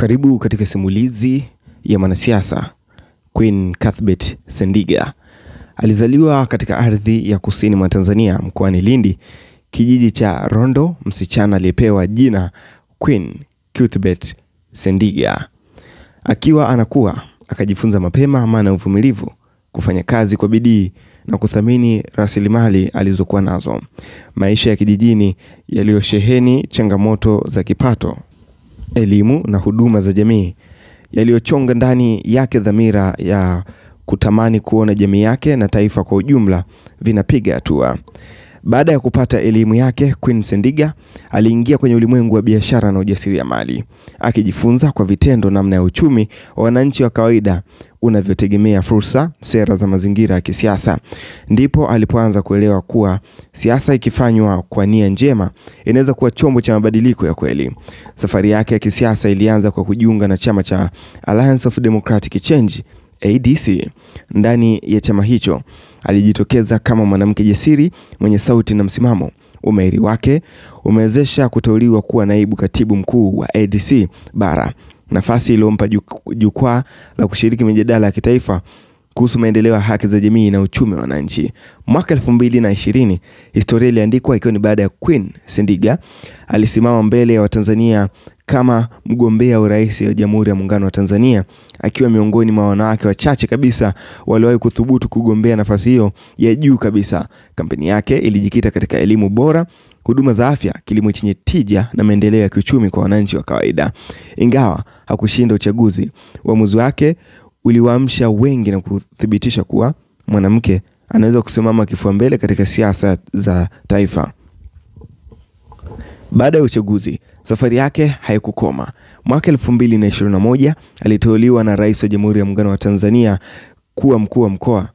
Karibu katika simulizi ya mwanasiasa Queen Cuthbert Sendiga. Alizaliwa katika ardhi ya kusini mwa Tanzania mkoani Lindi, kijiji cha Rondo, msichana aliyepewa jina Queen Cuthbert Sendiga. Akiwa anakuwa, akajifunza mapema maana uvumilivu, kufanya kazi kwa bidii na kuthamini rasilimali alizokuwa nazo. Maisha ya kijijini yaliyosheheni changamoto za kipato, elimu na huduma za jamii yaliyochonga ndani yake dhamira ya kutamani kuona jamii yake na taifa kwa ujumla vinapiga hatua. Baada ya kupata elimu yake, Queen Sendiga aliingia kwenye ulimwengu wa biashara na ujasiriamali, akijifunza kwa vitendo namna ya uchumi wa wananchi wa kawaida unavyotegemea fursa, sera za mazingira ya kisiasa. Ndipo alipoanza kuelewa kuwa siasa ikifanywa kwa nia njema inaweza kuwa chombo cha mabadiliko ya kweli. Safari yake ya kisiasa ilianza kwa kujiunga na chama cha Alliance of Democratic Change ADC. Ndani ya chama hicho alijitokeza kama mwanamke jasiri mwenye sauti na msimamo. Umahiri wake umewezesha kuteuliwa kuwa naibu katibu mkuu wa ADC bara, nafasi iliyompa jukwaa la kushiriki mijadala ya kitaifa kuhusu maendeleo ya haki za jamii na uchumi wa wananchi. Mwaka 2020 historia iliandikwa ikiwa ni baada ya Queen Sendiga alisimama mbele ya Watanzania kama mgombea urais wa Jamhuri ya Muungano wa Tanzania, akiwa miongoni mwa wanawake wachache kabisa waliowahi kuthubutu kugombea nafasi hiyo ya juu kabisa. Kampeni yake ilijikita katika elimu bora, huduma za afya, kilimo chenye tija na maendeleo ya kiuchumi kwa wananchi wa kawaida. Ingawa hakushinda uchaguzi, uamuzi wake uliwaamsha wengi na kuthibitisha kuwa mwanamke anaweza kusimama kifua mbele katika siasa za taifa. Baada ya uchaguzi, safari yake haikukoma. Mwaka 2021 aliteuliwa na Rais wa Jamhuri ya Muungano wa Tanzania kuwa mkuu wa mkoa.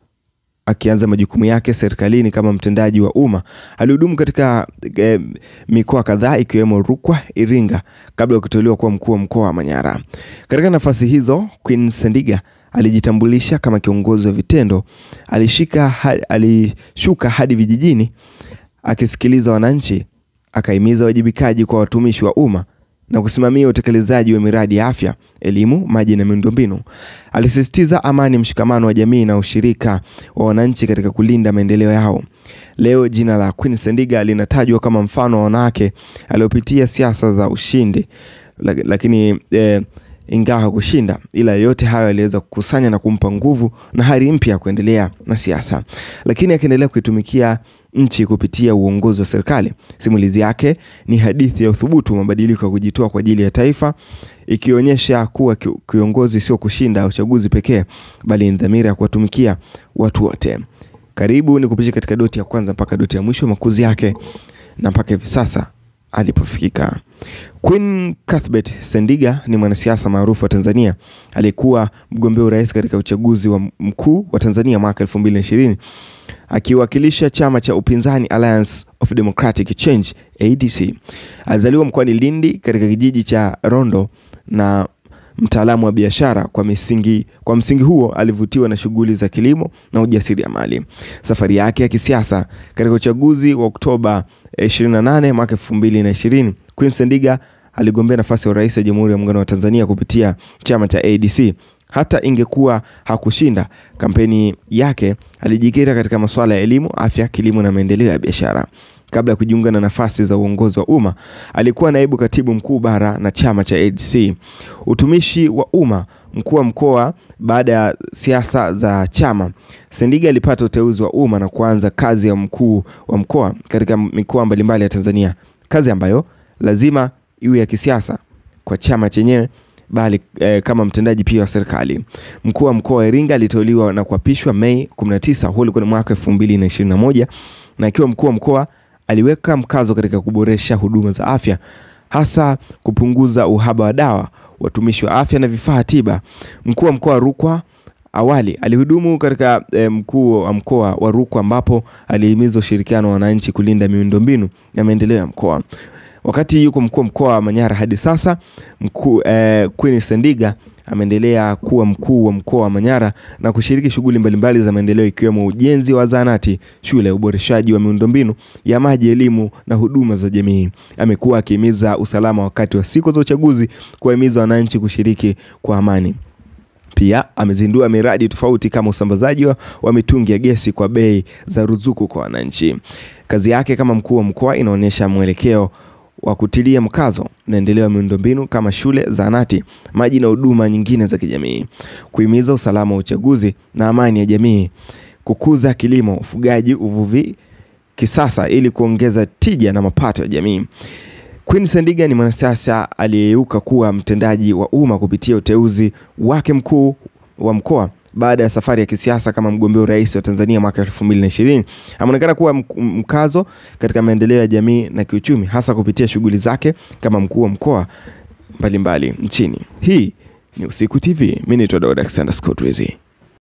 Akianza majukumu yake serikalini kama mtendaji wa umma, alihudumu katika mikoa kadhaa ikiwemo Rukwa, Iringa, kabla ya kuteuliwa kuwa mkuu wa mkoa wa Manyara. Katika nafasi hizo, Queen Sendiga alijitambulisha kama kiongozi wa vitendo. Alishuka hadi vijijini akisikiliza wananchi, akahimiza wajibikaji kwa watumishi wa umma na kusimamia utekelezaji wa miradi ya afya, elimu, maji na miundombinu. Alisisitiza amani, mshikamano wa jamii na ushirika wa wananchi katika kulinda maendeleo yao. Leo jina la Queen Sendiga linatajwa kama mfano wa wanawake aliyopitia siasa za ushindi, lakini ingawa hakushinda, ila yote hayo aliweza kukusanya na kumpa nguvu na hari mpya kuendelea na siasa. Lakini akiendelea kuitumikia nchi kupitia uongozi wa serikali. Simulizi yake ni hadithi ya uthubutu, mabadiliko ya kujitoa kwa ajili ya taifa, ikionyesha kuwa kiongozi sio kushinda uchaguzi pekee, bali ni dhamira ya kuwatumikia watu wote. Karibu nikupitishe katika doti ya kwanza mpaka doti ya mwisho, makuzi yake na mpaka hivi sasa alipofika. Queen Cuthbert Sendiga ni mwanasiasa maarufu wa Tanzania. Alikuwa mgombea urais katika uchaguzi wa mkuu wa Tanzania mwaka 2020, akiwakilisha chama cha upinzani Alliance of Democratic Change ADC. Alizaliwa mkoani Lindi katika kijiji cha Rondo na mtaalamu wa biashara. Kwa msingi huo alivutiwa na shughuli za kilimo na ujasiriamali. Safari yake ya kisiasa katika uchaguzi wa Oktoba 28 mwaka 2020, Queen Sendiga aligombea nafasi ya urais wa Jamhuri ya Muungano wa Tanzania kupitia chama cha ADC. Hata ingekuwa hakushinda, kampeni yake alijikita katika masuala ya elimu, afya, kilimo na maendeleo ya biashara. Kabla ya kujiunga na nafasi za uongozi wa umma, alikuwa naibu katibu mkuu bara na chama cha ADC. Utumishi wa umma, mkuu wa mkoa. Baada ya siasa za chama, Sendiga alipata uteuzi wa umma na kuanza kazi ya mkuu wa mkoa katika mikoa mbalimbali ya Tanzania, kazi ambayo lazima iwe ya kisiasa kwa chama chenyewe, bali kama mtendaji pia wa serikali. Mkuu wa mkoa wa Iringa aliteuliwa na kuapishwa Mei 19, huo ulikuwa ni mwaka 2021, na akiwa mkuu wa mkoa aliweka mkazo katika kuboresha huduma za afya, hasa kupunguza uhaba wa dawa, watumishi wa afya na vifaa tiba. Mkuu wa mkoa wa Rukwa awali alihudumu katika mkuu wa mkoa wa Rukwa, ambapo alihimiza ushirikiano wa wananchi kulinda miundombinu ya maendeleo ya mkoa. Wakati yuko mkuu wa mkoa wa Manyara hadi sasa, Queen Sendiga ameendelea kuwa mkuu wa mkoa wa Manyara na kushiriki shughuli mbalimbali za maendeleo ikiwemo ujenzi wa zahanati, shule, uboreshaji wa miundombinu ya maji, elimu na huduma za jamii. Amekuwa akihimiza usalama wakati wa siku za uchaguzi, kuhimiza wananchi kushiriki kwa amani. Pia amezindua miradi tofauti kama usambazaji wa mitungi ya gesi kwa bei za ruzuku kwa wananchi. Kazi yake kama mkuu wa mkoa inaonyesha mwelekeo wa kutilia mkazo maendeleo ya miundombinu kama shule, zahanati, maji na huduma nyingine za kijamii, kuhimiza usalama wa uchaguzi na amani ya jamii, kukuza kilimo, ufugaji, uvuvi kisasa ili kuongeza tija na mapato ya jamii. Queen Sendiga ni mwanasiasa aliyeyuka kuwa mtendaji wa umma kupitia uteuzi wake mkuu wa mkoa baada ya safari ya kisiasa kama mgombea urais wa Tanzania mwaka 2020. Ameonekana kuwa mkazo katika maendeleo ya jamii na kiuchumi, hasa kupitia shughuli zake kama mkuu wa mkoa mbalimbali nchini. Hii ni Usiku TV. Mimi ni Alexander Scott Rizzi.